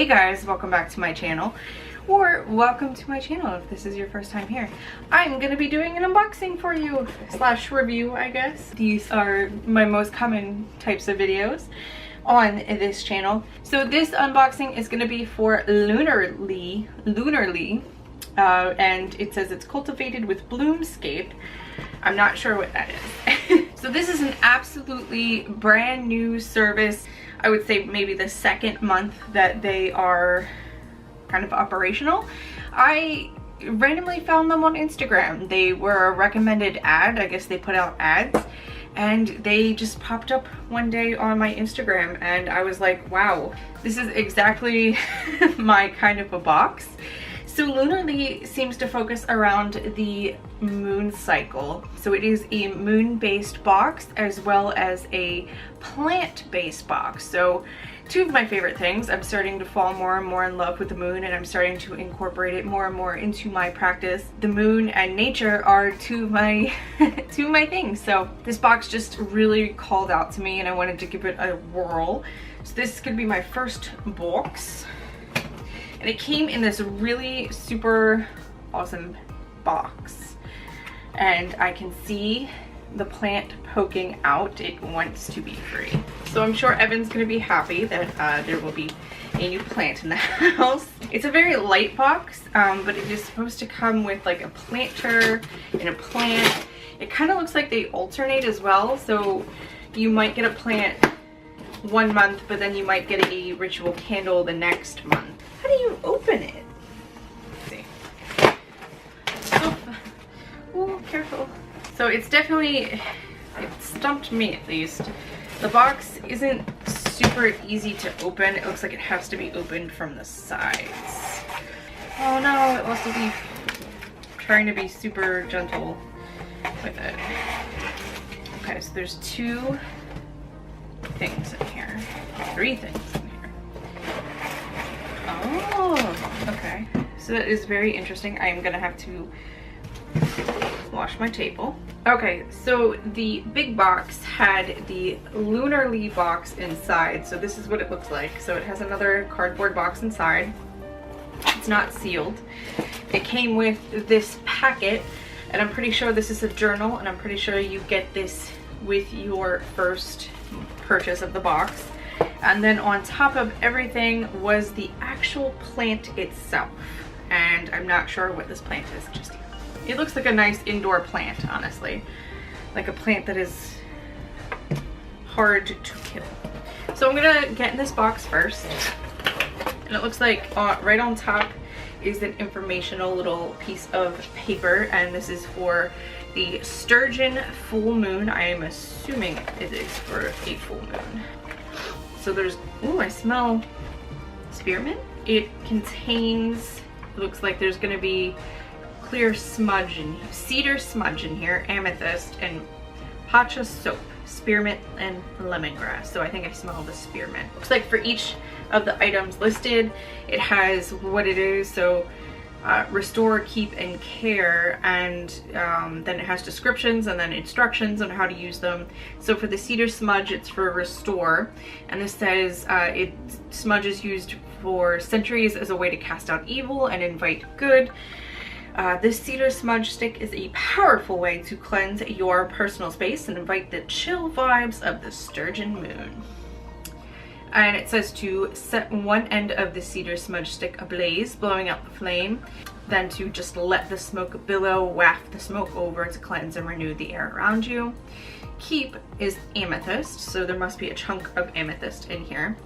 Hey guys, welcome back to my channel, or welcome to my channel if this is your first time here. I'm gonna be doing an unboxing for you, slash review, I guess. These are my most common types of videos on this channel. So this unboxing is gonna be for Lunar Lee, and it says it's cultivated with Bloomscape. I'm not sure what that is. So this is an absolutely brand new service. I would say maybe the second month that they are kind of operational. I randomly found them on Instagram. They were a recommended ad. I guess they put out ads and they just popped up one day on my Instagram and I was like, wow, this is exactly my kind of a box. So Lunarly seems to focus around the moon cycle. So it is a moon-based box as well as a plant-based box. So two of my favorite things. I'm starting to fall more and more in love with the moon, and I'm starting to incorporate it more and more into my practice. The moon and nature are two of my things. So this box just really called out to me and I wanted to give it a whirl. So this could be my first box. And it came in this really super awesome box. And I can see the plant poking out. It wants to be free. So I'm sure Evan's gonna be happy that there will be a new plant in the house. It's a very light box, but it is supposed to come with like a planter and a plant. It kind of looks like they alternate as well. So you might get a plant 1 month, but then you might get a ritual candle the next month. How do you open it? Let's see. Oh, careful. So it's definitely, it stumped me at least. The box isn't super easy to open. It looks like it has to be opened from the sides. Oh no, it wants to be trying to be super gentle with it. Okay, so there's two things in here. Three things in here. Oh, okay. So that is very interesting. I am gonna have to wash my table. Okay, so the big box had the Lunar Lee box inside. So this is what it looks like. So it has another cardboard box inside. It's not sealed. It came with this packet, and I'm pretty sure this is a journal, and I'm pretty sure you get this with your first purchase of the box. And then on top of everything was the actual plant itself. And I'm not sure what this plant is just yet. It looks like a nice indoor plant, honestly. Like a plant that is hard to kill. So I'm gonna get in this box first. And it looks like right on top is an informational little piece of paper. And this is for the Sturgeon full moon. I am assuming it is for a full moon. So there's, ooh, I smell spearmint. It contains, it looks like there's gonna be clear smudge in here, cedar smudge in here, amethyst, and pacha soap, spearmint, and lemongrass. So I think I smell the spearmint. Looks like for each of the items listed, it has what it is. So restore, keep, and care, and then it has descriptions and then instructions on how to use them. So for the cedar smudge, it's for restore, and this says smudge is used for centuries as a way to cast out evil and invite good. This cedar smudge stick is a powerful way to cleanse your personal space and invite the chill vibes of the Sturgeon moon. And it says to set one end of the cedar smudge stick ablaze, blowing out the flame, then to just let the smoke billow, waft the smoke over to cleanse and renew the air around you. Keep is amethyst, so there must be a chunk of amethyst in here.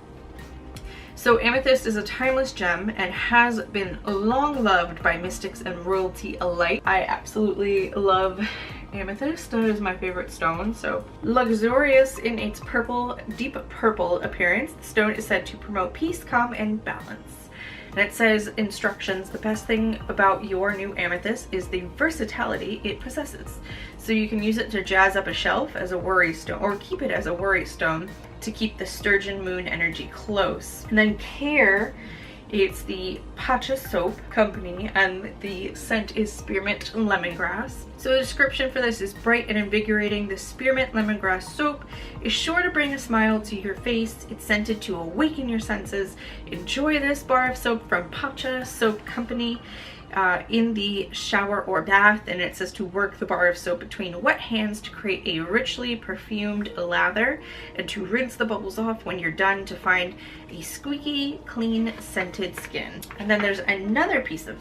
So amethyst is a timeless gem and has been long loved by mystics and royalty alike. I absolutely love amethyst. That is my favorite stone. So luxurious in its purple, deep purple appearance, the stone is said to promote peace, calm, and balance. And it says instructions, the best thing about your new amethyst is the versatility it possesses. So you can use it to jazz up a shelf as a worry stone, or keep it as a worry stone to keep the Sturgeon moon energy close. And then care It's the Pacha Soap Company, and the scent is spearmint and lemongrass. So the description for this is bright and invigorating. The spearmint lemongrass soap is sure to bring a smile to your face. It's scented to awaken your senses. Enjoy this bar of soap from Pacha Soap Company in the shower or bath, and it says to work the bar of soap between wet hands to create a richly perfumed lather, and to rinse the bubbles off when you're done to find a squeaky clean scented skin. And then there's another piece of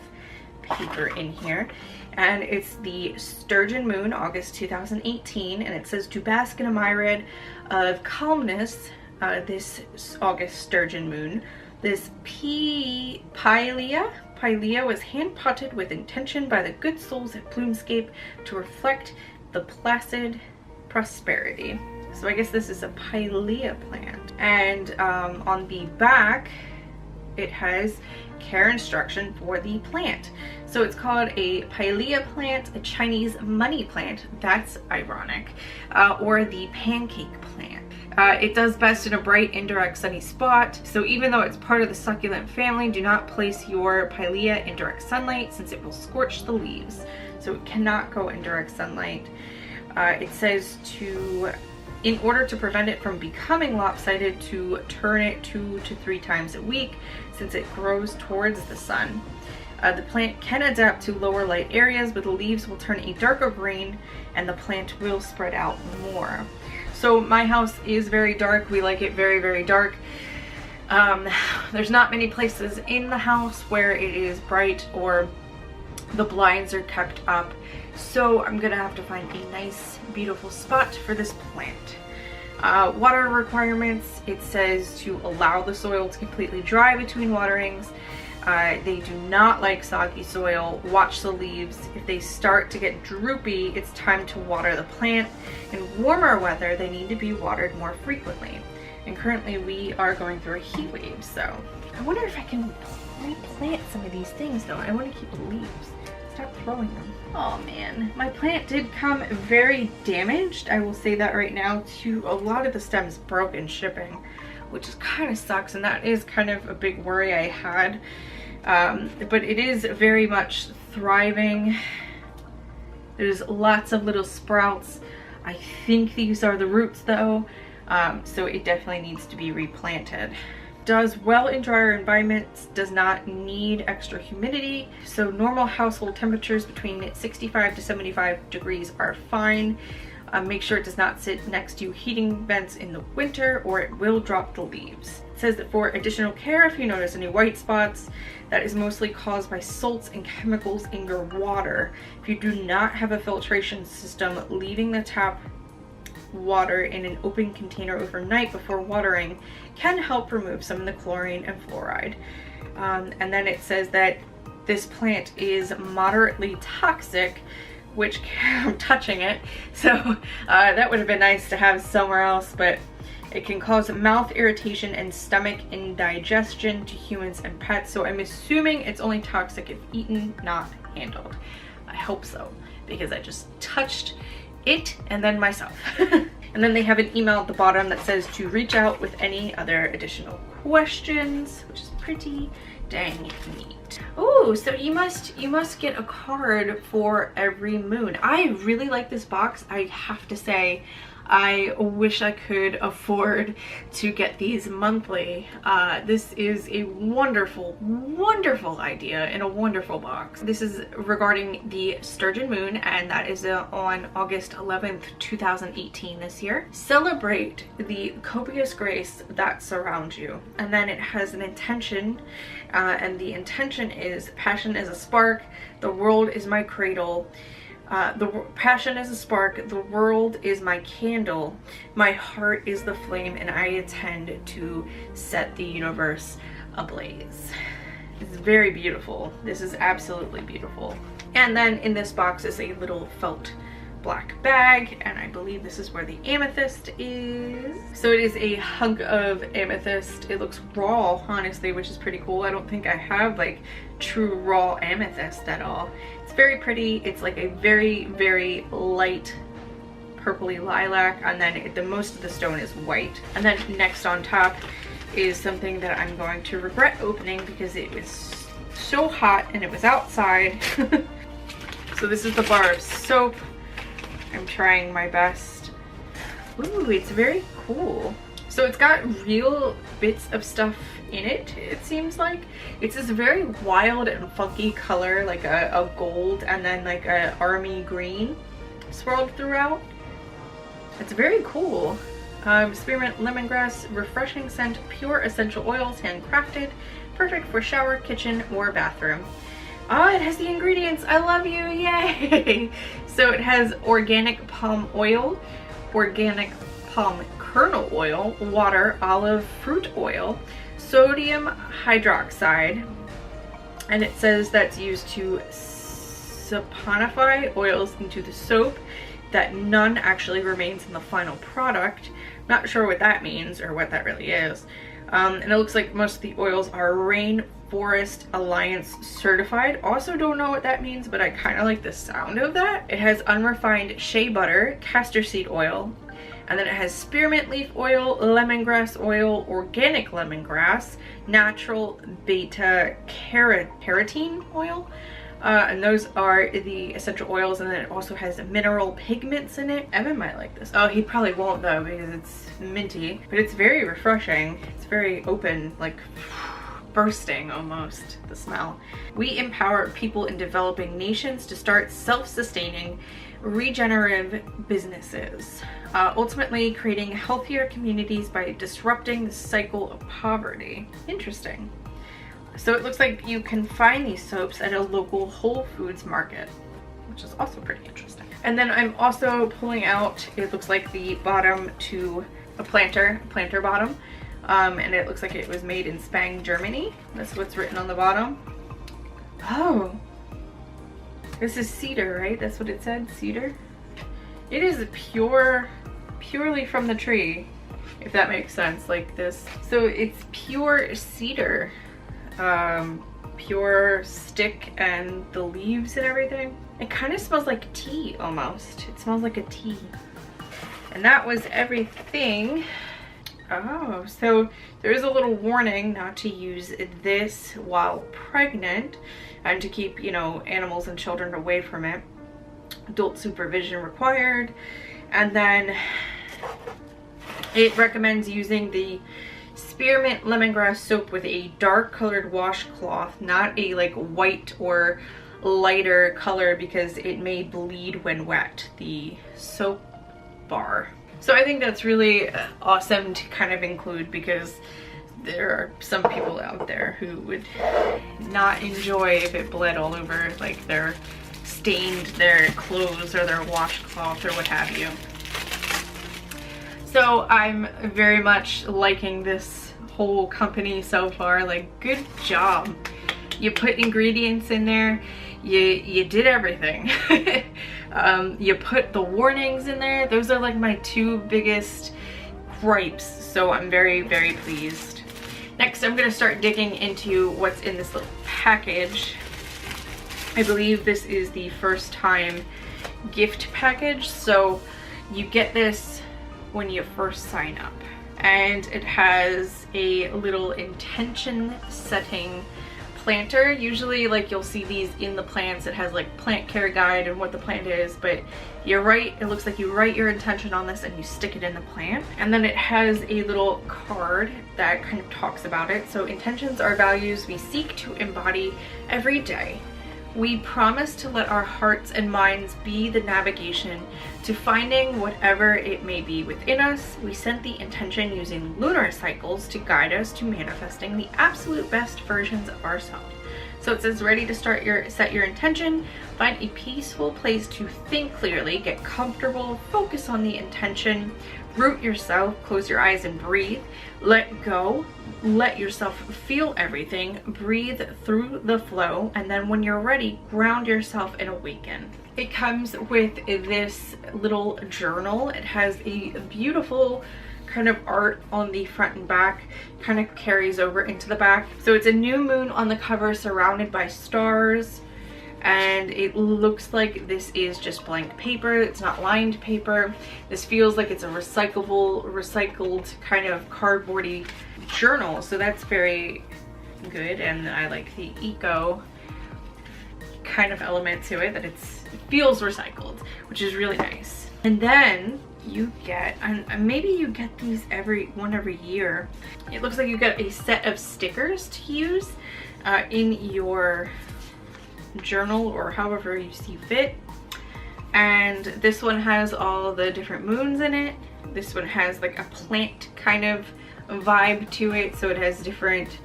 paper in here, and it's the Sturgeon Moon, August 2018, and it says to bask in a myriad of calmness this August Sturgeon Moon. This Pilea was hand-potted with intention by the good souls at Bloomscape to reflect the placid prosperity. So I guess this is a Pilea plant. And on the back, it has care instruction for the plant. So it's called a Pilea plant, a Chinese money plant. That's ironic. Or the pancake plant. It does best in a bright, indirect, sunny spot. So even though it's part of the succulent family, do not place your Pilea in direct sunlight since it will scorch the leaves. So it cannot go in direct sunlight. It says in order to prevent it from becoming lopsided, to turn it 2 to 3 times a week since it grows towards the sun. The plant can adapt to lower light areas, but the leaves will turn a darker green and the plant will spread out more. So my house is very dark. We like it very, very dark. There's not many places in the house where it is bright or the blinds are kept up. So I'm gonna have to find a nice, beautiful spot for this plant. Water requirements, it says to allow the soil to completely dry between waterings. They do not like soggy soil. Watch the leaves. If they start to get droopy, it's time to water the plant. In warmer weather, they need to be watered more frequently. And currently we are going through a heat wave, so I wonder if I can replant some of these things though. I want to keep the leaves. Stop throwing them. Oh man, my plant did come very damaged. I will say that right now. A lot of the stems broke in shipping, which is kind of sucks, and that is kind of a big worry I had. But it is very much thriving. There's lots of little sprouts. I think these are the roots though, so it definitely needs to be replanted. Does well in drier environments, does not need extra humidity, so normal household temperatures between 65 to 75 degrees are fine. Make sure it does not sit next to heating vents in the winter or it will drop the leaves. It says that for additional care, if you notice any white spots, that is mostly caused by salts and chemicals in your water. If you do not have a filtration system, leaving the tap water in an open container overnight before watering can help remove some of the chlorine and fluoride. And then it says that this plant is moderately toxic, which I'm touching it, so that would have been nice to have somewhere else, but it can cause mouth irritation and stomach indigestion to humans and pets. So I'm assuming it's only toxic if eaten, not handled. I hope so, because I just touched it and then myself. And then they have an email at the bottom that says to reach out with any other additional questions, which is pretty dang neat. Oh, so you must get a card for every moon. I really like this box. I have to say, I wish I could afford to get these monthly. This is a wonderful, wonderful idea and a wonderful box. This is regarding the Sturgeon Moon, and that is on August 11th, 2018 this year. Celebrate the copious grace that surrounds you. And then it has an intention, and the intention is passion is a spark, the world is my cradle. The passion is a spark, the world is my candle, my heart is the flame, and I intend to set the universe ablaze. It's very beautiful. This is absolutely beautiful. And then in this box is a little felt black bag, and I believe this is where the amethyst is. So it is a hunk of amethyst. It looks raw, honestly, which is pretty cool. I don't think I have like true raw amethyst at all. It's very pretty. It's like a very, very light purpley lilac, and then most of the stone is white. And then next on top is something that I'm going to regret opening because it was so hot and it was outside. So this is the bar of soap. I'm trying my best. Ooh, it's very cool. So it's got real bits of stuff in it, it seems like. It's this very wild and funky color, like a gold and then like a army green swirled throughout. It's very cool. Spearmint lemongrass, refreshing scent, pure essential oils, handcrafted, perfect for shower, kitchen, or bathroom. Oh, it has the ingredients. I love you, yay! So it has organic palm oil, organic palm kernel oil, water, olive fruit oil, sodium hydroxide, and it says that's used to saponify oils into the soap, that none actually remains in the final product. Not sure what that means or what that really is. And it looks like most of the oils are Rainforest Alliance certified. Also don't know what that means, but I kind of like the sound of that. It has unrefined shea butter, castor seed oil, and then it has spearmint leaf oil, lemongrass oil, organic lemongrass, natural beta carotene oil. And those are the essential oils, and then it also has mineral pigments in it. Evan might like this. Oh, he probably won't though because it's minty, but it's very refreshing. It's very open, like bursting almost, the smell. We empower people in developing nations to start self-sustaining, regenerative businesses, ultimately creating healthier communities by disrupting the cycle of poverty. Interesting. So it looks like you can find these soaps at a local Whole Foods market, which is also pretty interesting. And then I'm also pulling out, it looks like the bottom to a planter bottom. And it looks like it was made in Spang, Germany. That's what's written on the bottom. Oh, this is cedar, right? That's what it said, cedar. It is purely from the tree, if that makes sense, like this. So it's pure cedar. Pure stick and the leaves and everything. It kind of smells like tea almost. It smells like a tea. And that was everything. Oh, so there is a little warning not to use this while pregnant and to keep, you know, animals and children away from it. Adult supervision required. And then it recommends using the spearmint lemongrass soap with a dark colored washcloth, not a like white or lighter color, because it may bleed when wet, the soap bar. So I think that's really awesome to kind of include, because there are some people out there who would not enjoy if it bled all over, like their stained their clothes or their washcloth or what have you. So I'm very much liking this whole company so far. Like, good job. You put ingredients in there. You did everything. You put the warnings in there. Those are like my two biggest gripes. So I'm very, very pleased. Next, I'm going to start digging into what's in this little package. I believe this is the first time gift package. So you get this when you first sign up, and it has a little intention setting planter. Usually, like, you'll see these in the plants. It has like plant care guide and what the plant is, but you're right, it looks like you write your intention on this and you stick it in the plant. And then it has a little card that kind of talks about it. So intentions are values we seek to embody every day. We promise to let our hearts and minds be the navigation to finding whatever it may be within us. We set the intention using lunar cycles to guide us to manifesting the absolute best versions of ourselves. So it says, ready to set your intention, find a peaceful place to think clearly, get comfortable, focus on the intention, root yourself, close your eyes and breathe, let go, let yourself feel everything, breathe through the flow, and then when you're ready, ground yourself and awaken. It comes with this little journal. It has a beautiful kind of art on the front and back, kind of carries over into the back. So it's a new moon on the cover surrounded by stars, and it looks like this is just blank paper. It's not lined paper. This feels like it's a recycled kind of cardboardy journal, so that's very good. And I like the eco kind of element to it, that it feels recycled, which is really nice. And then you get, and maybe you get these every year, it looks like you get a set of stickers to use in your journal or however you see fit. And this one has all the different moons in it. This one has like a plant kind of vibe to it, so it has different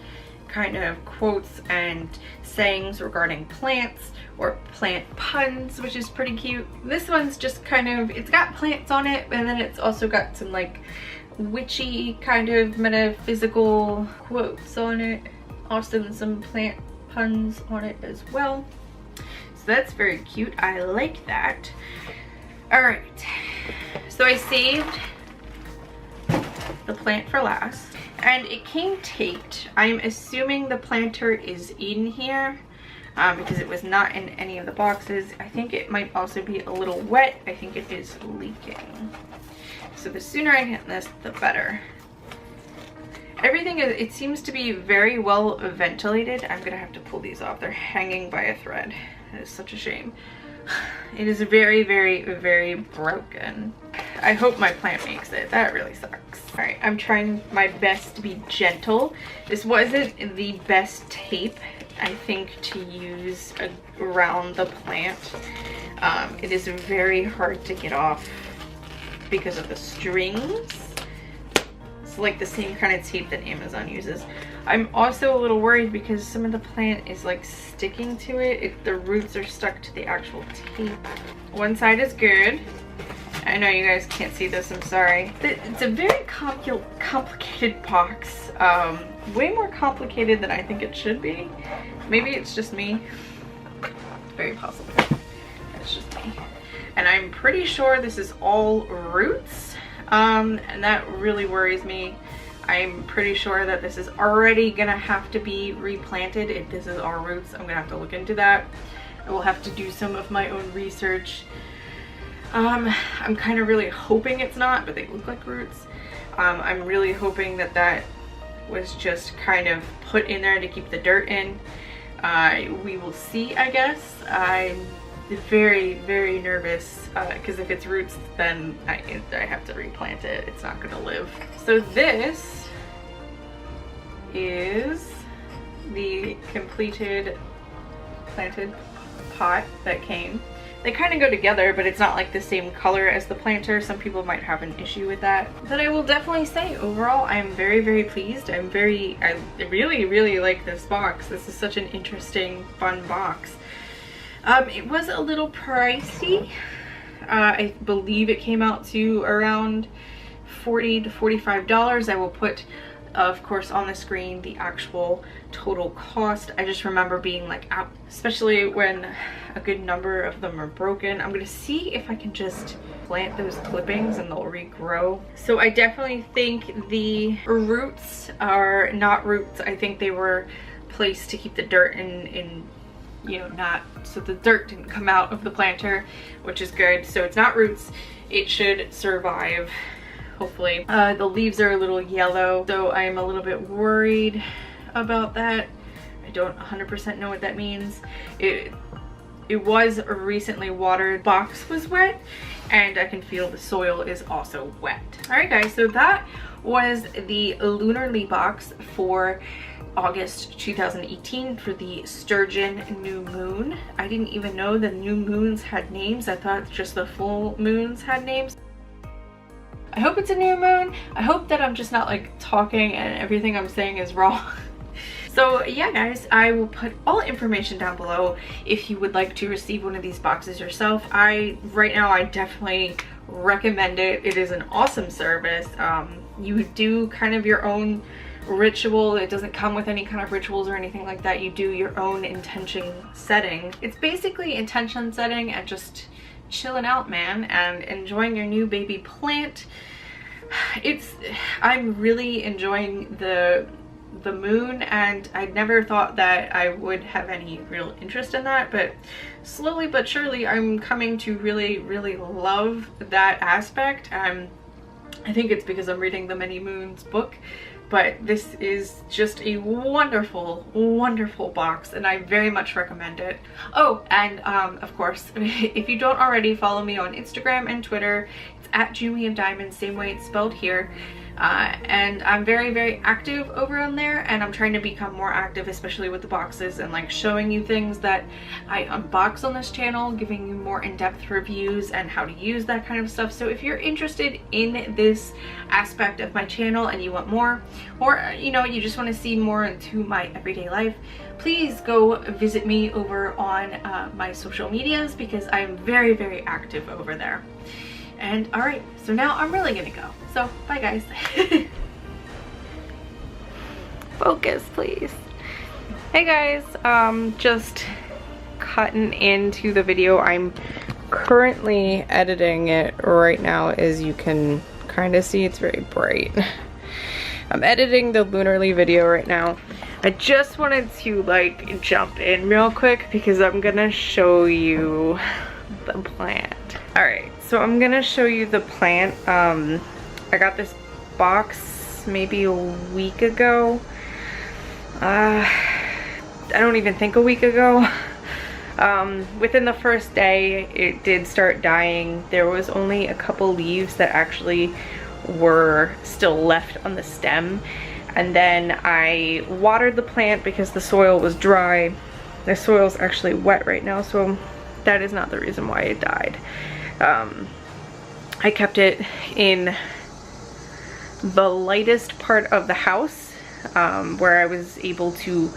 kind of quotes and sayings regarding plants or plant puns, which is pretty cute. This one's just kind of, it's got plants on it, and then it's also got some like witchy kind of metaphysical quotes on it. Also some plant puns on it as well. So that's very cute. I like that. All right, so I saved the plant for last, and it came taped. I'm assuming the planter is in here because it was not in any of the boxes. I think it might also be a little wet. I think it is leaking. So the sooner I get this, the better. Everything is, it seems to be very well ventilated. I'm gonna have to pull these off. They're hanging by a thread. It is such a shame. It is very, very, very broken. I hope my plant makes it. That really sucks. All right, I'm trying my best to be gentle. This wasn't the best tape, I think, to use around the plant. It is very hard to get off because of the strings. It's like the same kind of tape that Amazon uses. I'm also a little worried because some of the plant is like sticking to it. The roots are stuck to the actual tape. One side is good. I know you guys can't see this, I'm sorry. It's a very complicated box. Way more complicated than I think it should be. Maybe it's just me. It's very possible. It's just me. And I'm pretty sure this is all roots. And that really worries me. I'm pretty sure that this is already gonna have to be replanted. If this is all roots, I'm gonna have to look into that. I will have to do some of my own research. I'm kind of really hoping it's not, but they look like roots. I'm really hoping that that was just kind of put in there to keep the dirt in. We will see, I guess. I'm very, very nervous because if it's roots, then I have to replant it. It's not gonna live. So this is the completed planted pot that came. They kind of go together, but it's not like the same color as the planter. Some people might have an issue with that. But I will definitely say overall, I'm very, very pleased. I really, really like this box. This is such an interesting, fun box. It was a little pricey. I believe it came out to around $40 to $45. I will put, of course, on the screen the actual total cost. I just remember being like out, especially when a good number of them are broken. I'm gonna see if I can just plant those clippings and they'll regrow. So I definitely think the roots are not roots. I think they were placed to keep the dirt in, you know, not so the dirt didn't come out of the planter, which is good. So it's not roots. It should survive, hopefully. The leaves are a little yellow, so I'm a little bit worried about that. I don't 100% know what that means. It was recently watered. Box was wet, and I can feel the soil is also wet. All right, guys, so that was the Lunar Lee box for August 2018 for the Sturgeon new moon. I didn't even know the new moons had names. I thought just the full moons had names. I hope it's a new moon. I hope that I'm just not like talking and everything I'm saying is wrong. So yeah, guys, I will put all information down below if you would like to receive one of these boxes yourself. Right now I definitely recommend it. It is an awesome service. You do kind of your own ritual. It doesn't come with any kind of rituals or anything like that. You do your own intention setting. It's basically intention setting and just chilling out, man, and enjoying your new baby plant. I'm really enjoying the moon, and I never thought that I would have any real interest in that, but slowly but surely I'm coming to really, really love that aspect. I think it's because I'm reading the Many Moons book but this is just a wonderful, wonderful box, and I very much recommend it. Oh, and of course, if you don't already, follow me on Instagram and Twitter. It's at Jumi of Diamonds, same way it's spelled here. And I'm very, very active over on there, and I'm trying to become more active, especially with the boxes and like showing you things that I unbox on this channel, giving you more in-depth reviews and how to use that kind of stuff. So if you're interested in this aspect of my channel and you want more, or you know, you just want to see more into my everyday life, please go visit me over on my social medias, because I'm very, very active over there. And all right, so now I'm really gonna go. So bye guys. Focus, please. Hey guys, just cutting into the video. I'm currently editing it right now, as you can kind of see. It's very bright. I'm editing the Lunar Lee video right now. I just wanted to like jump in real quick because I'm gonna show you the plant. All right, so I'm gonna show you the plant. I got this box maybe a week ago. I don't even think a week ago. Within the first day, it did start dying. There was only a couple leaves that actually were still left on the stem. And then I watered the plant because the soil was dry. The soil's actually wet right now, so that is not the reason why it died. I kept it in the lightest part of the house, where I was able to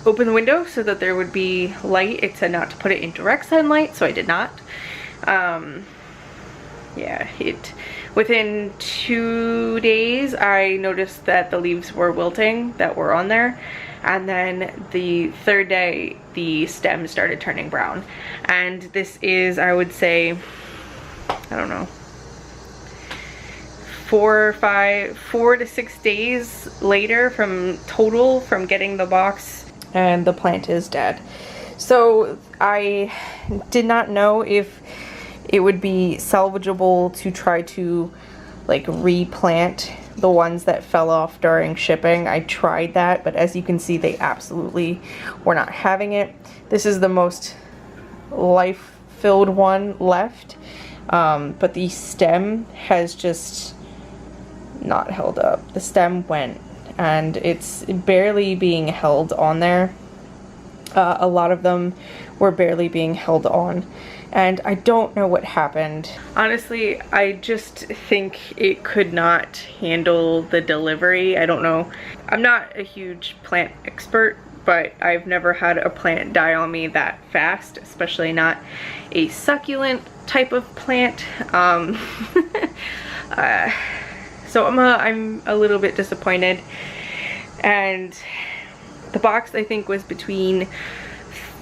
open the window so that there would be light. It said not to put it in direct sunlight, so I did not. Yeah, within 2 days I noticed that the leaves were wilting that were on there, and then the third day the stem started turning brown. And this is, I would say, I don't know, 4 to 6 days later from getting the box, and the plant is dead. So I did not know if it would be salvageable to try to like replant the ones that fell off during shipping. I tried that, but as you can see, they absolutely were not having it. This is the most life-filled one left, but the stem has just not held up. The stem went, and it's barely being held on there. A lot of them were barely being held on, and I don't know what happened. Honestly, I just think it could not handle the delivery. I don't know. I'm not a huge plant expert, but I've never had a plant die on me that fast, especially not a succulent type of plant. So I'm a little bit disappointed. And the box, I think, was between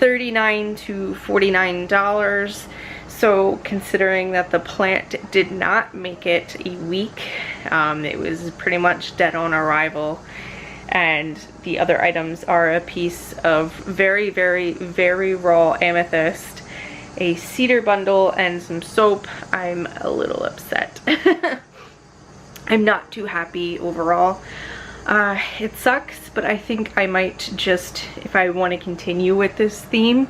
$39 to $49. So considering that the plant did not make it a week, it was pretty much dead on arrival. And the other items are a piece of very, very, very raw amethyst, a cedar bundle, and some soap. I'm a little upset. I'm not too happy overall. It sucks, but I think I might just, if I want to continue with this theme,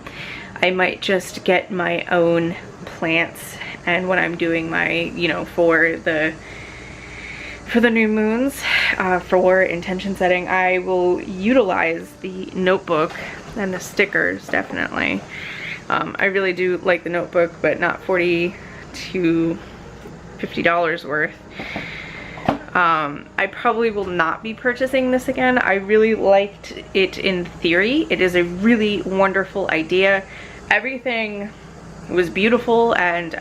I might just get my own plants. And when I'm doing my, you know, for the new moons, for intention setting, I will utilize the notebook and the stickers, definitely. I really do like the notebook, but not $40 to $50 worth. I probably will not be purchasing this again. I really liked it in theory. It is a really wonderful idea. Everything was beautiful, and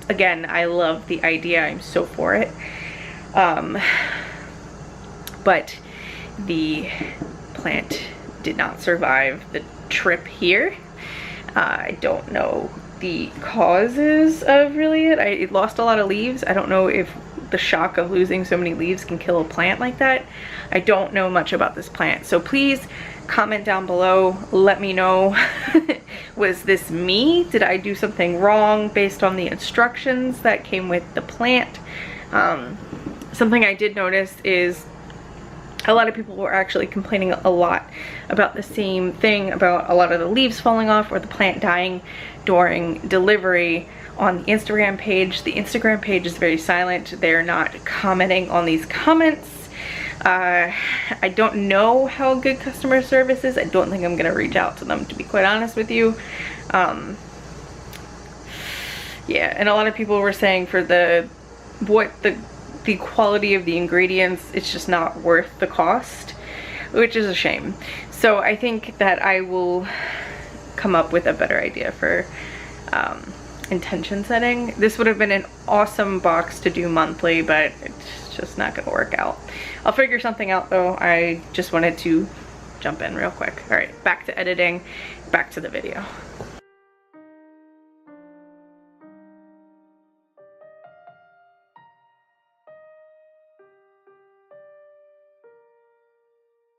again, I love the idea. I'm so for it. But the plant did not survive the trip here. I don't know the causes of really it. It lost a lot of leaves. I don't know if the shock of losing so many leaves can kill a plant like that. I don't know much about this plant, so please comment down below. Let me know. Was this me? Did I do something wrong based on the instructions that came with the plant? Something I did notice is a lot of people were actually complaining a lot about the same thing, about a lot of the leaves falling off or the plant dying during delivery on the Instagram page. The Instagram page is very silent. They're not commenting on these comments. I don't know how good customer service is. I don't think I'm gonna reach out to them, to be quite honest with you. Yeah, and a lot of people were saying for the quality of the ingredients, it's just not worth the cost, which is a shame. So I think that I will come up with a better idea for intention setting. This would have been an awesome box to do monthly, but it's just not gonna work out. I'll figure something out though. I just wanted to jump in real quick. All right, back to editing, back to the video.